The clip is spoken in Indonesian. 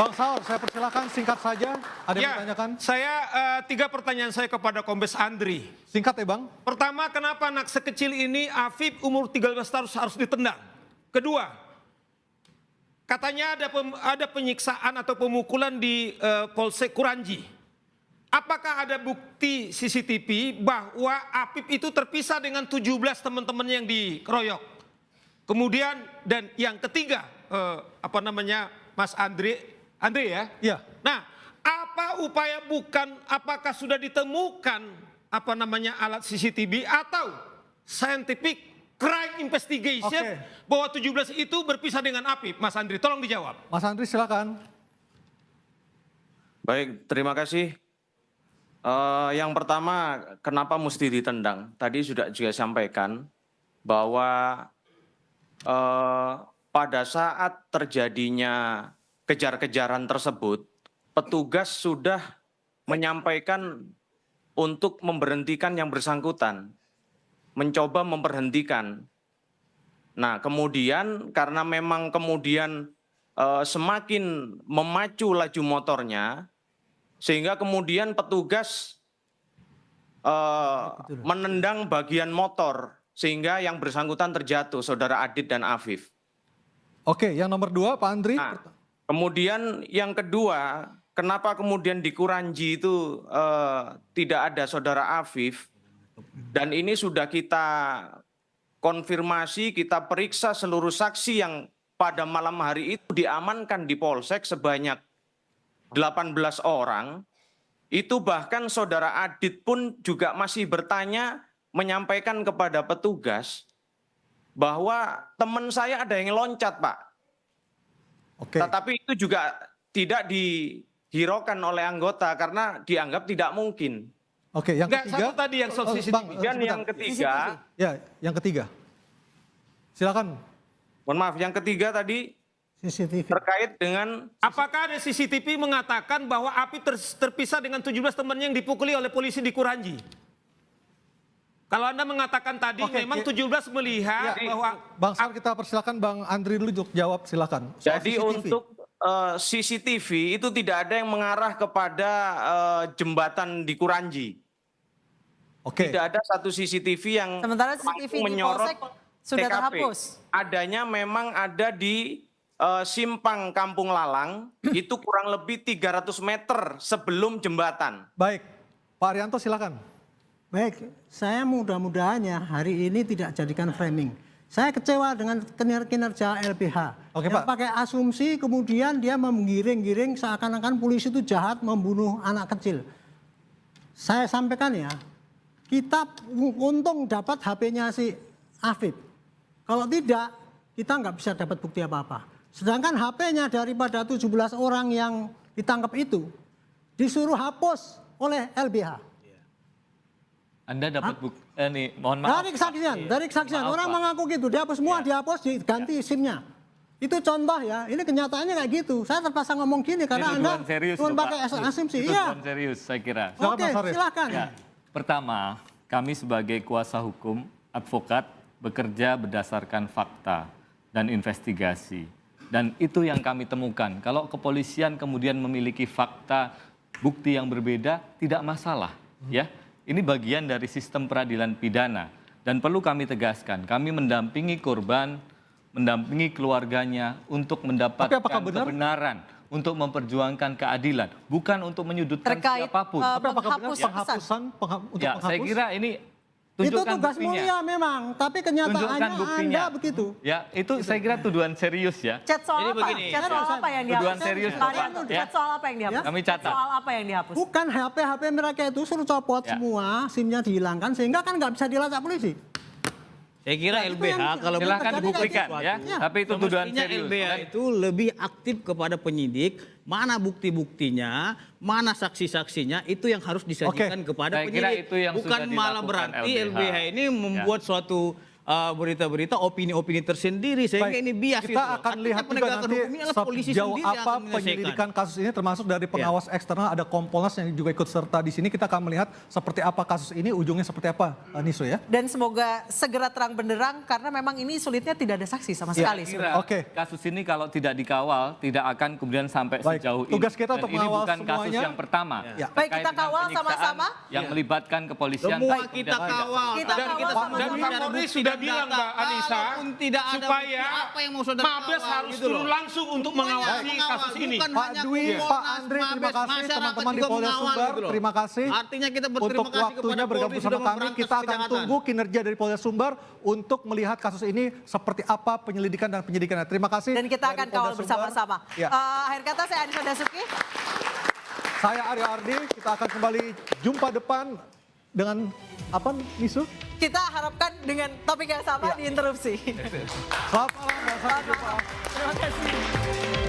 Bang Saur, saya persilakan singkat saja. Ada yang ditanyakan? Saya 3 pertanyaan saya kepada Kombes Andri. Singkat ya Bang. Pertama, kenapa anak sekecil ini Afif umur 13 tahun harus ditendang? Kedua, katanya ada penyiksaan atau pemukulan di Polsek Kuranji. Apakah ada bukti CCTV bahwa Afif itu terpisah dengan 17 teman-teman yang dikeroyok? Kemudian dan yang ketiga, Mas Andre ya? Iya. Nah, apa upaya apakah sudah ditemukan alat CCTV atau scientific crime investigation bahwa 17 itu berpisah dengan Afif? Mas Andri, tolong dijawab. Mas Andri silakan. Baik, terima kasih. Yang pertama, kenapa mesti ditendang? Tadi sudah juga sampaikan bahwa pada saat terjadinya kejar-kejaran tersebut, petugas sudah menyampaikan untuk memberhentikan yang bersangkutan, mencoba memberhentikan. Nah, kemudian karena memang kemudian semakin memacu laju motornya, sehingga kemudian petugas menendang bagian motor, sehingga yang bersangkutan terjatuh, Saudara Adit dan Afif. Oke, yang nomor 2 Pak Andri. Nah, kemudian yang kedua, kenapa kemudian di Kuranji itu tidak ada Saudara Afif? Dan ini sudah kita konfirmasi, kita periksa seluruh saksi yang pada malam hari itu diamankan di Polsek sebanyak 18 orang. Itu bahkan Saudara Adit pun juga masih bertanya, menyampaikan kepada petugas bahwa teman saya ada yang loncat, Pak. Tetapi itu juga tidak dihiraukan oleh anggota karena dianggap tidak mungkin. Oke, yang ketiga. Satu tadi yang soal CCTV. Dan yang ketiga. Ya, yang ketiga. Silakan. Mohon maaf, yang ketiga tadi CCTV. terkait dengan Apakah ada CCTV mengatakan bahwa Afif terpisah dengan 17 temannya yang dipukuli oleh polisi di Kuranji? Kalau Anda mengatakan tadi memang 17 melihat bahwa... Bang Saur, kita persilakan Bang Andri dulu untuk jawab, silakan. Jadi untuk CCTV itu tidak ada yang mengarah kepada jembatan di Kuranji. Tidak ada satu CCTV yang sementara CCTV di Polsek sudah TKP. terhapus. Adanya memang ada di Simpang Kampung Lalang, itu kurang lebih 300 meter sebelum jembatan. Baik, Pak Arianto silakan. Baik, saya mudah-mudahannya hari ini tidak jadikan framing. Saya kecewa dengan kinerja LBH. Oke, yang Pak. pakai asumsi kemudian dia menggiring-giring seakan-akan polisi itu jahat membunuh anak kecil. Saya sampaikan ya, kita untung dapat HP-nya si Afif. Kalau tidak, kita nggak bisa dapat bukti apa-apa. Sedangkan HP-nya daripada 17 orang yang ditangkap itu disuruh hapus oleh LBH. Anda dapat bukti, mohon maaf. Dari kesaksian, orang mengaku gitu, dihapus semua, dihapus, diganti SIM-nya. Itu contoh ya, ini kenyataannya kayak gitu. Saya terpaksa ngomong gini karena Anda cuma pakai asumsi. Iya. Serius saya kira. Oke, silakan. Ya, pertama, kami sebagai kuasa hukum, advokat, bekerja berdasarkan fakta dan investigasi. Dan itu yang kami temukan. Kalau kepolisian kemudian memiliki fakta, bukti yang berbeda, tidak masalah. Ya. Ini bagian dari sistem peradilan pidana dan perlu kami tegaskan, kami mendampingi korban, mendampingi keluarganya untuk mendapatkan kebenaran, untuk memperjuangkan keadilan, bukan untuk menyudutkan siapapun. Tapi apakah benar penghapusan untuk menghapus? Saya kira ini itu tunjukkan tugas buktinya. mulia memang, tapi kenyataannya Anda begitu. Ya, itu saya kira tuduhan serius ya. Chat soal apa? Chat soal apa yang dihapus? Tuduhan serius, Chat soal apa yang dihapus? Kami catat. Soal apa yang dihapus? Bukan HP mereka itu suruh copot semua, SIM-nya dihilangkan sehingga kan nggak bisa dilacak polisi. Saya kira LBH kalau silahkan dibuktikan ya, tapi itu tuduhan serius. LBH itu lebih aktif kepada penyidik, mana bukti-buktinya, mana saksi-saksinya, itu yang harus disajikan kepada Saya kira penyidik. itu yang Bukan sudah malah dilakukan berarti LBH. LBH ini membuat suatu berita-berita opini-opini tersendiri sehingga Baik, ini bias kita gitu loh. akan Artinya lihat juga penegakan nanti hukum ini adalah polisi sejauh sendiri yang apa akan menyelesaikan. penyelidikan kasus ini, termasuk dari pengawas eksternal, ada Kompolnas yang juga ikut serta di sini. Kita akan melihat seperti apa kasus ini, ujungnya seperti apa, Niso ya. Dan semoga segera terang benderang karena memang ini sulitnya tidak ada saksi sama sekali. Kira Oke. kasus ini kalau tidak dikawal tidak akan kemudian sampai Baik, sejauh ini. tugas kita Dan untuk ini mengawal bukan kasus semuanya. yang pertama. Ya. Baik, Terkait kita dengan kawal penyiksaan sama-sama. yang melibatkan kepolisian. Semua Baik, kita kemudian kawal. Kita Dan kawal kita sama-sama. Dan bukti Kapolri bukti sudah dan bilang data. Mbak Anissa, Kalaupun tidak ada supaya bukti, apa yang mau saudara Mabes kawal, harus gitu loh. turun langsung untuk mengawasi kasus ini. Bukan Pak hanya Dwi, Kompolnas, Pak Andre, terima Mabes, kasih masyarakat teman-teman di juga Polda mengawal Sumbar, gitu loh. terima kasih. Artinya kita berterima Untuk kasih waktunya kepada bergabung Polri bersama sudah kami, memberantas kita akan kejahatan. tunggu kinerja dari Polda Sumbar untuk melihat kasus ini seperti apa penyelidikan dan penyidikannya. Terima kasih. Dan kita dari akan Polda kawal Sumbar. bersama-sama. Ya. Akhir kata saya Anissa Dasuki. Saya Aryo Ardi, kita akan kembali jumpa depan dengan apa, Nisu? Kita harapkan dengan topik yang sama Ya. diinterupsi. Selamat malam dan sampai jumpa. Terima kasih.